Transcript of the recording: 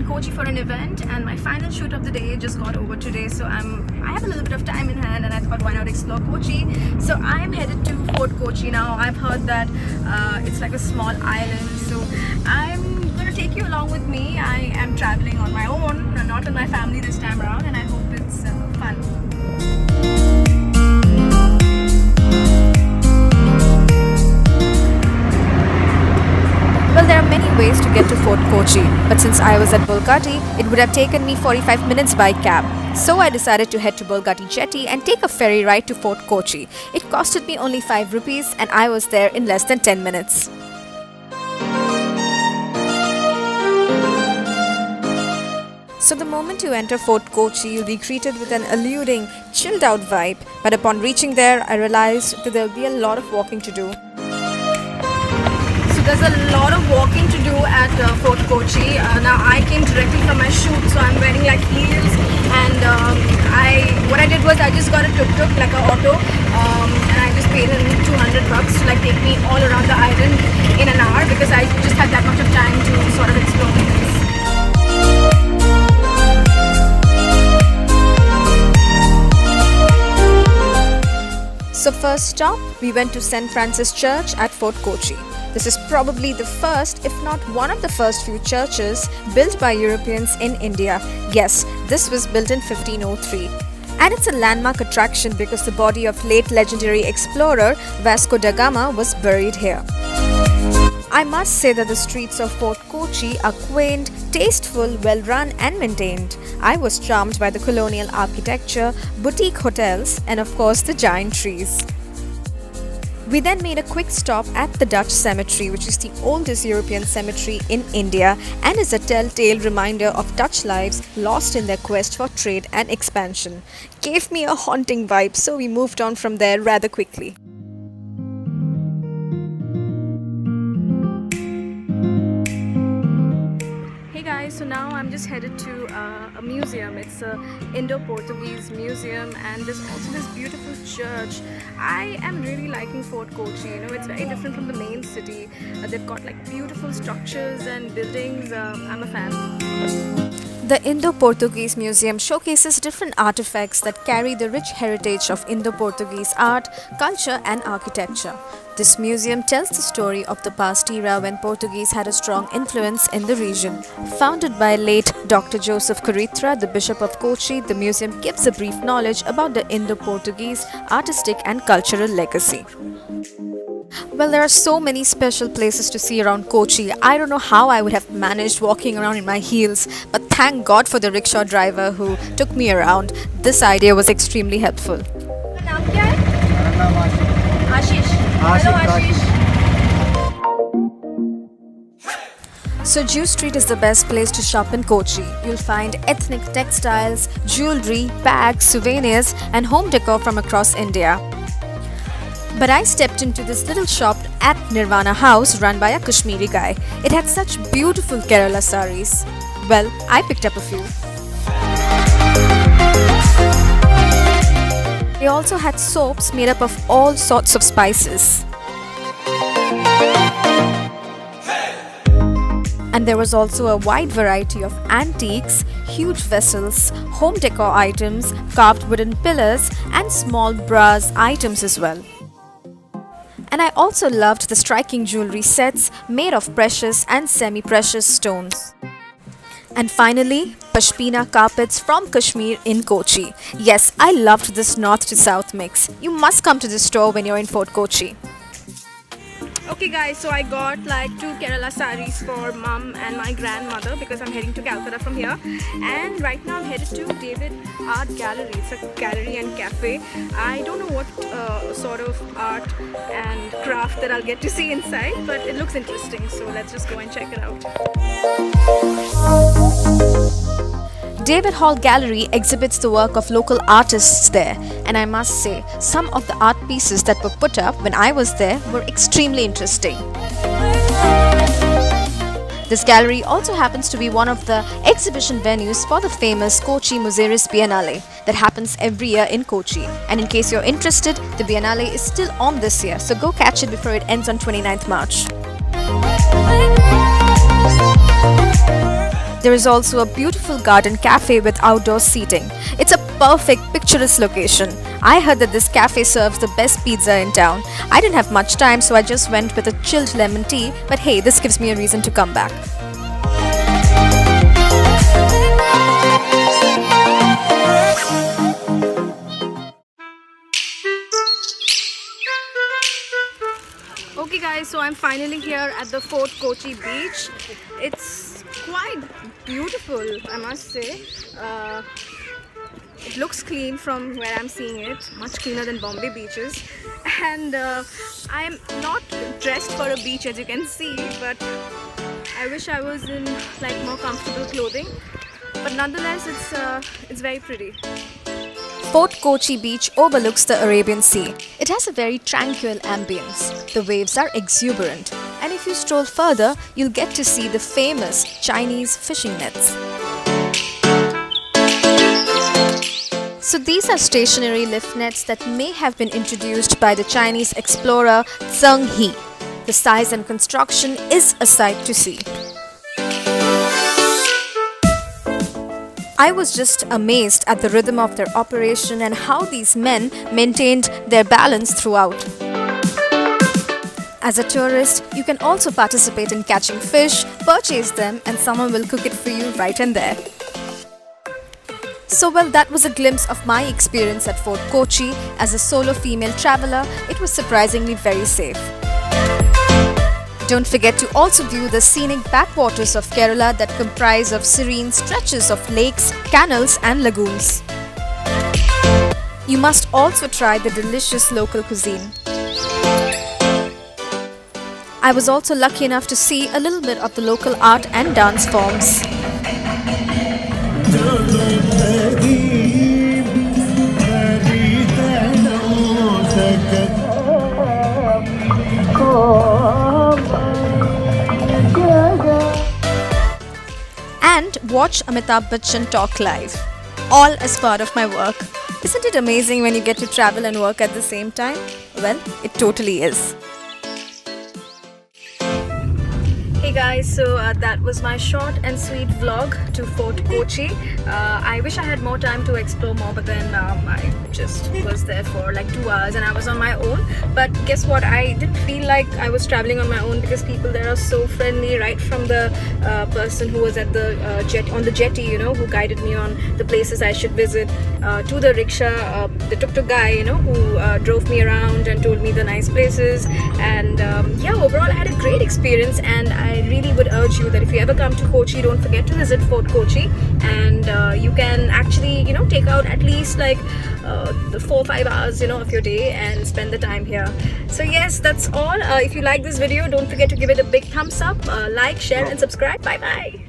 in Kochi for an event, and my final shoot of the day just got over today, so I have a little bit of time in hand, and I thought why not explore Kochi. So I'm headed to Fort Kochi now. I've heard that it's like a small island, so I'm gonna take you along with me. I am traveling on my own, not with my family this time around, and I hope it's fun. Well, there are many ways to get to Fort Kochi, but since I was at Bolgati, it would have taken me 45 minutes by cab. So I decided to head to Bolgati Jetty and take a ferry ride to Fort Kochi. It costed me only 5 rupees and I was there in less than 10 minutes. So the moment you enter Fort Kochi, you'll be greeted with an alluring, chilled out vibe. But upon reaching there, I realized that there'll be a lot of walking to do. There's a lot of walking to do at Fort Kochi. Now I came directly from my shoot, so I'm wearing like heels, and what I did was I just got a tuk-tuk, like an auto, and I just paid him $200 to like take me all around the island in an hour, because I just had that much of time to sort of explore this. So first stop, we went to St. Francis Church at Fort Kochi. This is probably the first, if not one of the first few churches built by Europeans in India. Yes, this was built in 1503. And it's a landmark attraction because the body of late legendary explorer Vasco da Gama was buried here. I must say that the streets of Fort Kochi are quaint, tasteful, well-run and maintained. I was charmed by the colonial architecture, boutique hotels and of course the giant trees. We then made a quick stop at the Dutch Cemetery, which is the oldest European cemetery in India and is a telltale reminder of Dutch lives lost in their quest for trade and expansion. Gave me a haunting vibe, so we moved on from there rather quickly. So now I'm just headed to a museum. It's a Indo-Portuguese Museum, and there's also this beautiful church. I am really liking Fort Kochi. You know, it's very different from the main city. They've got like beautiful structures and buildings. I'm a fan. The Indo-Portuguese Museum showcases different artifacts that carry the rich heritage of Indo-Portuguese art, culture and architecture. This museum tells the story of the past era when Portuguese had a strong influence in the region. Founded by late Dr. Joseph Caritra, the Bishop of Kochi, the museum gives a brief knowledge about the Indo-Portuguese artistic and cultural legacy. Well, there are so many special places to see around Kochi. I don't know how I would have managed walking around in my heels, but thank God for the rickshaw driver who took me around. This idea was extremely helpful. So Jew Street is the best place to shop in Kochi. You'll find ethnic textiles, jewelry, bags, souvenirs and home decor from across India. But I stepped into this little shop at Nirvana house run by a Kashmiri guy. It had such beautiful Kerala saris. Well, I picked up a few. They also had soaps made up of all sorts of spices. And there was also a wide variety of antiques, huge vessels, home decor items, carved wooden pillars and small brass items as well. And I also loved the striking jewelry sets made of precious and semi-precious stones. And finally, Pashmina carpets from Kashmir in Kochi. Yes, I loved this north to south mix. You must come to this store when you're in Fort Kochi. Okay guys, so I got like 2 Kerala saris for mum and my grandmother because I'm heading to Calcutta from here. And right now I'm headed to David Art Gallery. It's a gallery and cafe. I don't know what sort of art and craft that I'll get to see inside, but it looks interesting. So let's just go and check it out. David Hall Gallery exhibits the work of local artists there, and I must say, some of the art pieces that were put up when I was there were extremely interesting. This gallery also happens to be one of the exhibition venues for the famous Kochi Museeris Biennale that happens every year in Kochi. And in case you're interested, the Biennale is still on this year, so go catch it before it ends on 29th March. There is also a beautiful garden cafe with outdoor seating. It's a perfect picturesque location. I heard that this cafe serves the best pizza in town. I didn't have much time, so I just went with a chilled lemon tea, but hey, this gives me a reason to come back. Okay guys, so I'm finally here at the Fort Kochi Beach. It's quite beautiful, I must say. It looks clean from where I'm seeing it, much cleaner than Bombay beaches. And I'm not dressed for a beach, as you can see, but I wish I was in like more comfortable clothing. But nonetheless, it's very pretty. Fort Kochi Beach overlooks the Arabian Sea. It has a very tranquil ambience. The waves are exuberant, and if you stroll further, you'll get to see the famous Chinese fishing nets. So these are stationary lift nets that may have been introduced by the Chinese explorer Zheng He. The size and construction is a sight to see. I was just amazed at the rhythm of their operation and how these men maintained their balance throughout. As a tourist, you can also participate in catching fish, purchase them, and someone will cook it for you right and there. So well, that was a glimpse of my experience at Fort Kochi. As a solo female traveler, it was surprisingly very safe. Don't forget to also view the scenic backwaters of Kerala that comprise of serene stretches of lakes, canals and lagoons. You must also try the delicious local cuisine. I was also lucky enough to see a little bit of the local art and dance forms. And watch Amitabh Bachchan talk live, all as part of my work. Isn't it amazing when you get to travel and work at the same time? Well, it totally is. Hey guys, so that was my short and sweet vlog to Fort Kochi. I wish I had more time to explore more, but then I just was there for like 2 hours and I was on my own. But guess what? I didn't feel like I was traveling on my own because people there are so friendly, right from the person who was at the on the jetty, you know, who guided me on the places I should visit, to the rickshaw, the tuk-tuk guy, you know, who drove me around and told me the nice places. And yeah, overall I had a great experience, and I really would urge you that if you ever come to Kochi, don't forget to visit Fort Kochi, and you can actually, you know, take out at least like 4 or 5 hours, you know, of your day and spend the time here. So yes, that's all. If you like this video, don't forget to give it a big thumbs up, like, share and subscribe. Bye bye.